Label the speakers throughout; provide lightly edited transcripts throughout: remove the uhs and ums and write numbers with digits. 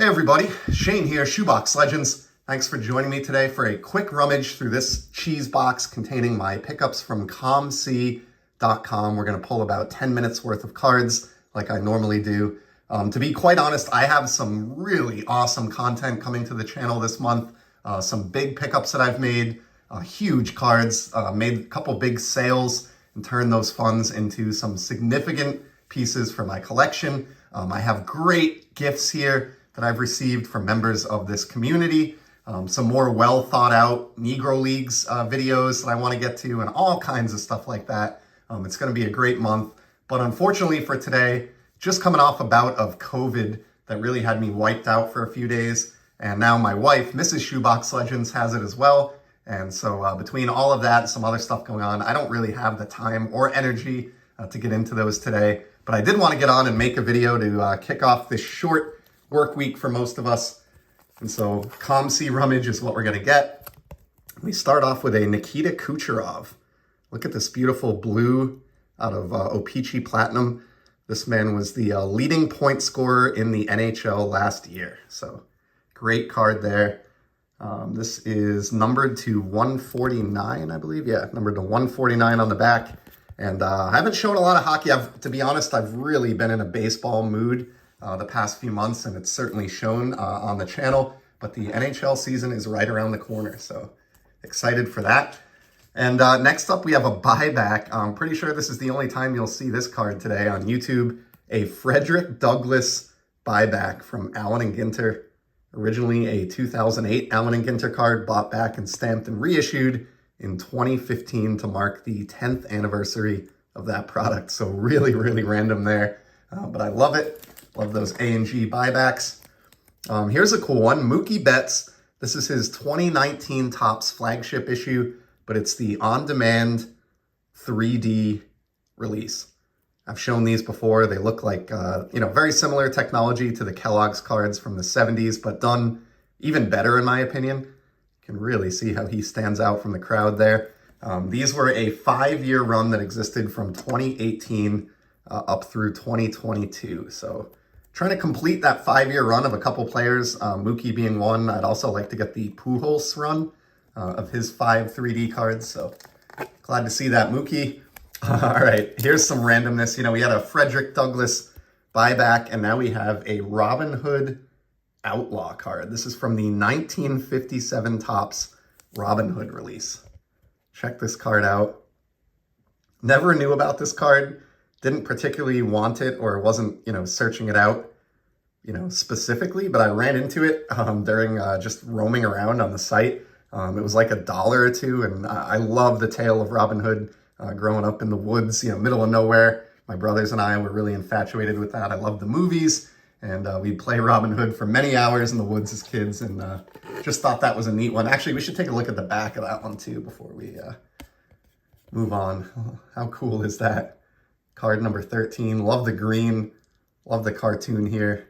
Speaker 1: Hey everybody, Shane here, Shoebox Legends. Thanks for joining me today for a quick rummage through this cheese box containing my pickups from COMC.com. We're going to pull about 10 minutes worth of cards like I normally do. To be quite honest, I have some really awesome content coming to the channel this month. Some big pickups that I've made, huge cards, made a couple big sales and turned those funds into some significant pieces for my collection. I have great gifts here that I've received from members of this community, some more well thought out Negro Leagues videos that I want to get to, and all kinds of stuff like that. It's going to be a great month, but unfortunately for today, just coming off a bout of COVID that really had me wiped out for a few days, and now my wife, Mrs. Shoebox Legends, has it as well. And so between all of that and some other stuff going on, I don't really have the time or energy to get into those today. But I did want to get on and make a video to kick off this short work week for most of us. And so COMC Rummage is what we're going to get. We start off with a Nikita Kucherov. Look at this beautiful blue out of O-Pee-Chee Platinum. This man was the leading point scorer in the NHL last year. So great card there. This is numbered to 149, I believe. Yeah, numbered to 149 on the back. And I haven't shown a lot of hockey. To be honest, I've really been in a baseball mood the past few months, and it's certainly shown on the channel. But the NHL season is right around the corner, so excited for that. And next up, we have a buyback. I'm pretty sure this is the only time you'll see this card today on YouTube. A Frederick Douglass buyback from Allen & Ginter. Originally a 2008 Allen & Ginter card, bought back and stamped and reissued in 2015 to mark the 10th anniversary of that product. So really, really random there, but I love it. Love those A&G buybacks. Here's a cool one, Mookie Betts. This is his 2019 Topps flagship issue, but it's the on-demand 3D release. I've shown these before. They look like, very similar technology to the Kellogg's cards from the 70s, but done even better in my opinion. You can really see how he stands out from the crowd there. These were a 5-year run that existed from 2018 up through 2022. So trying to complete that 5-year run of a couple players, Mookie being one. I'd also like to get the Pujols run of his 5 3D cards. So glad to see that, Mookie. All right, here's some randomness. We had a Frederick Douglass buyback, and now we have a Robin Hood Outlaw card. This is from the 1957 Topps Robin Hood release. Check this card out. Never knew about this card. Didn't particularly want it or wasn't, searching it out, specifically, but I ran into it during just roaming around on the site. It was like $1 or $2, and I love the tale of Robin Hood growing up in the woods, middle of nowhere. My brothers and I were really infatuated with that. I loved the movies, and we'd play Robin Hood for many hours in the woods as kids, and just thought that was a neat one. Actually, we should take a look at the back of that one too before we move on. How cool is that? Card number 13. Love the green. Love the cartoon here.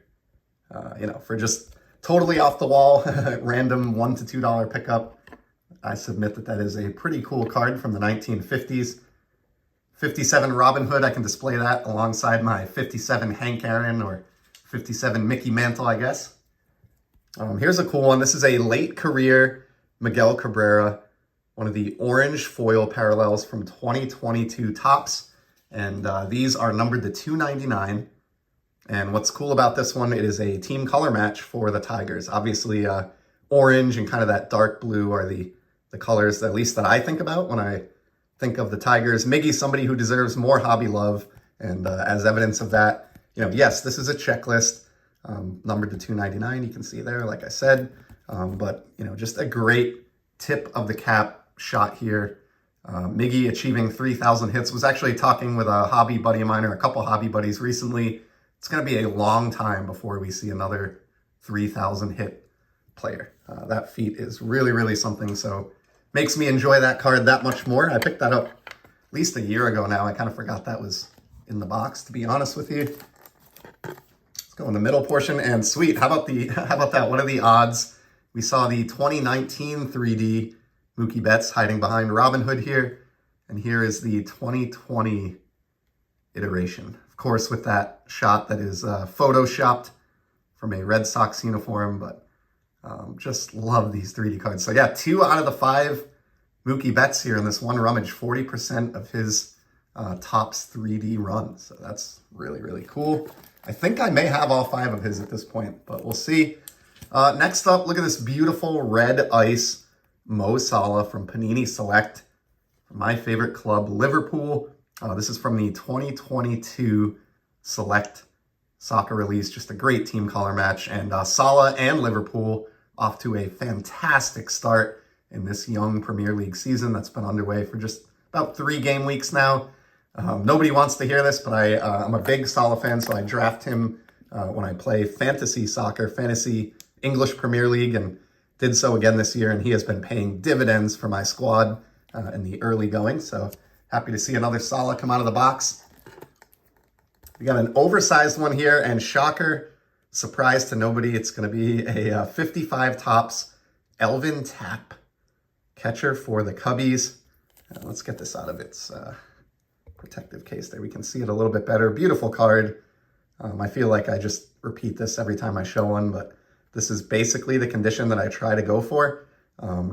Speaker 1: For just totally off the wall, random $1 to $2 pickup. I submit that is a pretty cool card from the 1950s. 57 Robin Hood. I can display that alongside my 57 Hank Aaron or 57 Mickey Mantle, I guess. Here's a cool one. This is a late career Miguel Cabrera, one of the orange foil parallels from 2022 Topps. And these are numbered to 299. And what's cool about this one, it is a team color match for the Tigers. Obviously, orange and kind of that dark blue are the colors, at least that I think about when I think of the Tigers. Miggy's somebody who deserves more hobby love. And as evidence of that, yes, this is a checklist numbered to 299. You can see there, like I said. But, just a great tip of the cap shot here. Miggy achieving 3,000 hits. Was actually talking with a hobby buddy of mine, or a couple hobby buddies recently. It's going to be a long time before we see another 3,000 hit player. That feat is really, really something. So makes me enjoy that card that much more. I picked that up at least a year ago now. I kind of forgot that was in the box, to be honest with you. Let's go in the middle portion, and sweet. How about that? What are the odds? We saw the 2019 3D Mookie Betts hiding behind Robin Hood here. And here is the 2020 iteration. Of course, with that shot that is photoshopped from a Red Sox uniform, but just love these 3D cards. So yeah, 2 out of the 5 Mookie Betts here in this one rummage, 40% of his Topps 3D run. So that's really, really cool. I think I may have all 5 of his at this point, but we'll see. Next up, look at this beautiful red ice Mo Salah from Panini Select. My favorite club, Liverpool. This is from the 2022 Select soccer release. Just a great team color match. And Salah and Liverpool off to a fantastic start in this young Premier League season that's been underway for just about 3 game weeks now. Nobody wants to hear this, but I'm a big Salah fan, so I draft him when I play fantasy soccer, fantasy English Premier League, and did so again this year, and he has been paying dividends for my squad in the early going. So happy to see another Salah come out of the box. We got an oversized one here, and shocker, surprise to nobody, it's going to be a 55 Topps Elvin Tapp catcher for the Cubbies. Let's get this out of its protective case there. We can see it a little bit better. Beautiful card. I feel like I just repeat this every time I show one, but this is basically the condition that I try to go for.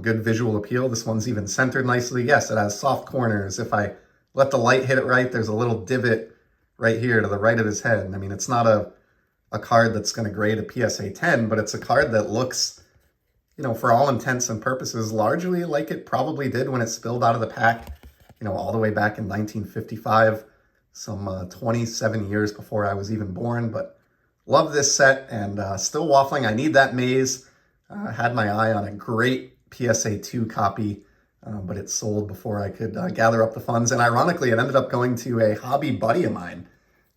Speaker 1: Good visual appeal. This one's even centered nicely. Yes, it has soft corners. If I let the light hit it right, there's a little divot right here to the right of his head. I mean, it's not a card that's going to grade a PSA 10, but it's a card that looks, you know, for all intents and purposes, largely like it probably did when it spilled out of the pack, you know, all the way back in 1955, some 27 years before I was even born. But love this set, and still waffling. I need that maze. Had my eye on a great PSA 2 copy, but it sold before I could gather up the funds. And ironically, it ended up going to a hobby buddy of mine.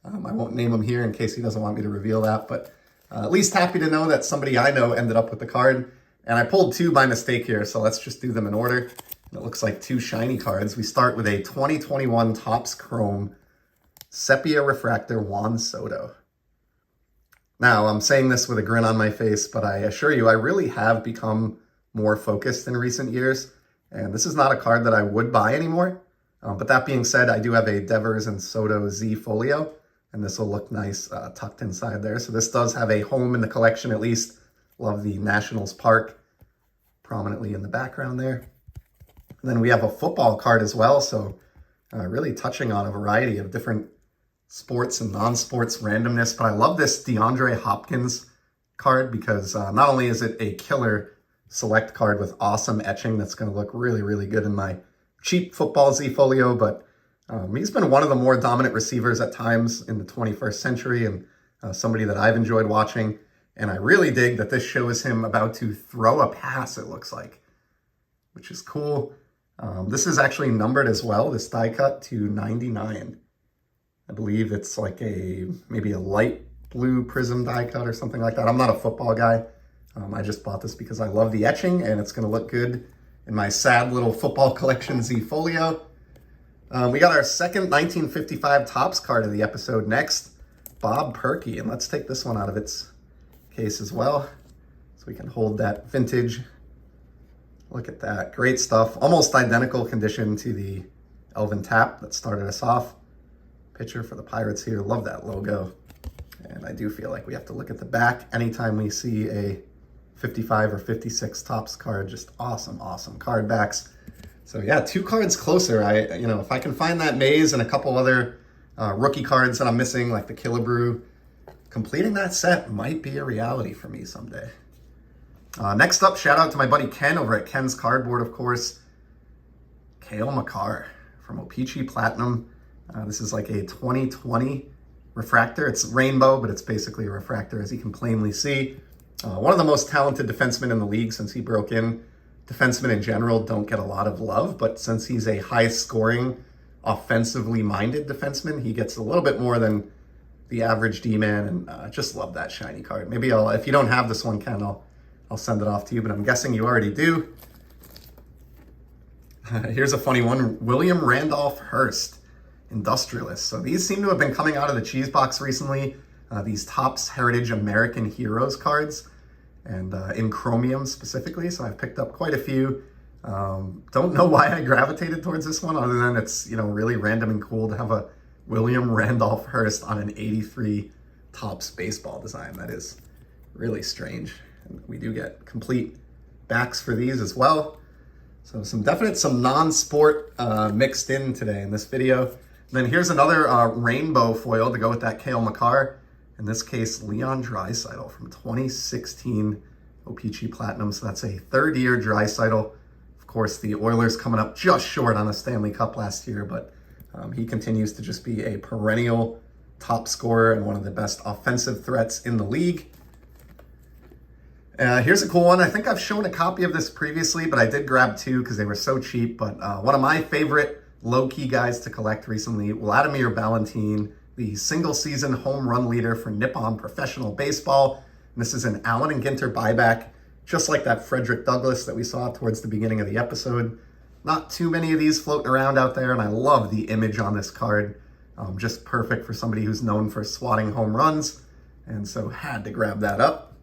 Speaker 1: I won't name him here in case he doesn't want me to reveal that, but at least happy to know that somebody I know ended up with the card. And I pulled 2 by mistake here, so let's just do them in order. And it looks like 2 shiny cards. We start with a 2021 Topps Chrome Sepia Refractor Juan Soto. Now, I'm saying this with a grin on my face, but I assure you, I really have become more focused in recent years. And this is not a card that I would buy anymore. But that being said, I do have a Devers and Soto Z folio, and this will look nice tucked inside there. So this does have a home in the collection, at least. Love the Nationals Park prominently in the background there. And then we have a football card as well, so really touching on a variety of different sports and non-sports randomness. But I love this DeAndre Hopkins card because not only is it a killer select card with awesome etching that's going to look really, really good in my cheap football Z folio, but he's been one of the more dominant receivers at times in the 21st century, and somebody that I've enjoyed watching. And I really dig that this shows him about to throw a pass, it looks like, which is cool. This is actually numbered as well, this die cut, to 99. I believe it's like maybe a light blue prism die cut or something like that. I'm not a football guy. I just bought this because I love the etching, and it's going to look good in my sad little football collection Z folio. We got our second 1955 Topps card of the episode next, Bob Perkey. And let's take this one out of its case as well, so we can hold that vintage. Look at that, great stuff. Almost identical condition to the Elvin Tapp that started us off. Pitcher for the Pirates here, love that logo. And I do feel like we have to look at the back anytime we see a 55 or 56 Topps card. Just awesome, awesome card backs. So yeah, 2 cards closer. If I can find that maze and a couple other rookie cards that I'm missing, like the Killebrew, completing that set might be a reality for me someday. Next up, shout out to my buddy Ken over at Ken's Cardboard, of course. Cale Makar from O-Pee-Chee Platinum. This is like a 2020 refractor. It's rainbow, but it's basically a refractor, as you can plainly see. One of the most talented defensemen in the league since he broke in. Defensemen in general don't get a lot of love, but since he's a high-scoring, offensively minded defenseman, he gets a little bit more than the average D-man, and I just love that shiny card. Maybe if you don't have this one, Ken, I'll send it off to you, but I'm guessing you already do. Here's a funny one, William Randolph Hearst, Industrialist. So these seem to have been coming out of the cheese box recently, these Topps Heritage American Heroes cards, and in chromium specifically, so I've picked up quite a few. Don't know why I gravitated towards this one, other than it's really random and cool to have a William Randolph Hearst on an 83 Topps baseball design. That is Really strange. And we do get complete backs for these as well. So some non-sport mixed in today in this video. And then here's another rainbow foil to go with that Cale Makar. In this case, Leon Draisaitl from 2016 O-Pee-Chee Platinum. So that's a third-year Draisaitl. Of course, the Oilers coming up just short on the Stanley Cup last year, but he continues to just be a perennial top scorer and one of the best offensive threats in the league. Here's a cool one. I think I've shown a copy of this previously, but I did grab two because they were so cheap. But one of my favorite low-key guys to collect recently, Vladimir Valentin, the single-season home run leader for Nippon Professional Baseball. And this is an Allen and Ginter buyback, just like that Frederick Douglass that we saw towards the beginning of the episode. Not too many of these floating around out there, and I love the image on this card. Just perfect for somebody who's known for swatting home runs, and so had to grab that up.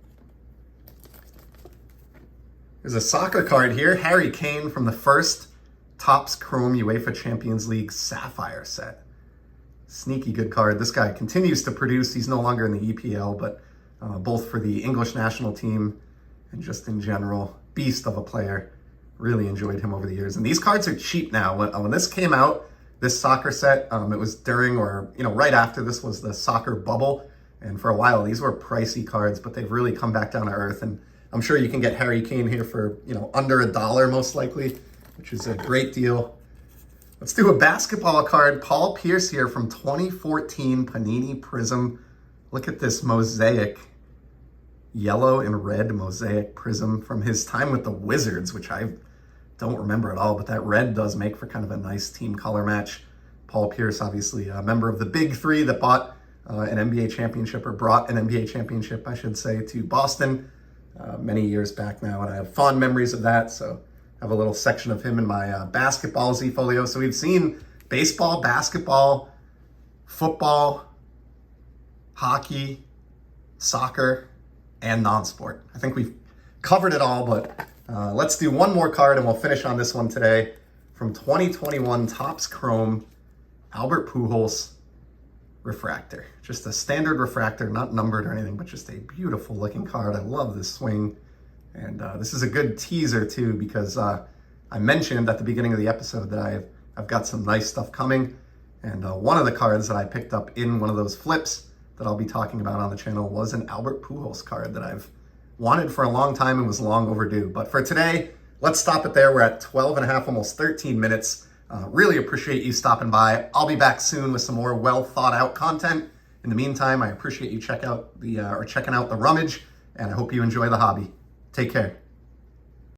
Speaker 1: There's a soccer card here, Harry Kane from the first Topps Chrome UEFA Champions League Sapphire set. Sneaky good card. This guy continues to produce. He's no longer in the EPL, but both for the English national team and just in general, beast of a player. Really enjoyed him over the years. And these cards are cheap now. When this came out, this soccer set, it was during or right after this was the soccer bubble. And for a while, these were pricey cards, but they've really come back down to earth. And I'm sure you can get Harry Kane here for, under $1 most likely, which is a great deal. Let's do a basketball card. Paul Pierce here from 2014 Panini Prism. Look at this mosaic, yellow and red mosaic prism from his time with the Wizards, which I don't remember at all, but that red does make for kind of a nice team color match. Paul Pierce, obviously a member of the Big Three that bought an NBA championship, or brought an NBA championship, I should say, to Boston many years back now, and I have fond memories of that, so I have a little section of him in my basketball Z-folio. So we've seen baseball, basketball, football, hockey, soccer, and non-sport. I think we've covered it all, but let's do one more card and we'll finish on this one today. From 2021 Topps Chrome, Albert Pujols refractor. Just a standard refractor, not numbered or anything, but just a beautiful looking card. I love this swing. And this is a good teaser too, because I mentioned at the beginning of the episode that I've got some nice stuff coming. And one of the cards that I picked up in one of those flips that I'll be talking about on the channel was an Albert Pujols card that I've wanted for a long time and was long overdue. But for today, let's stop it there. We're at 12 and a half, almost 13 minutes. Really appreciate you stopping by. I'll be back soon with some more well thought out content. In the meantime, I appreciate you checking out the Rummage, and I hope you enjoy the hobby. Take care.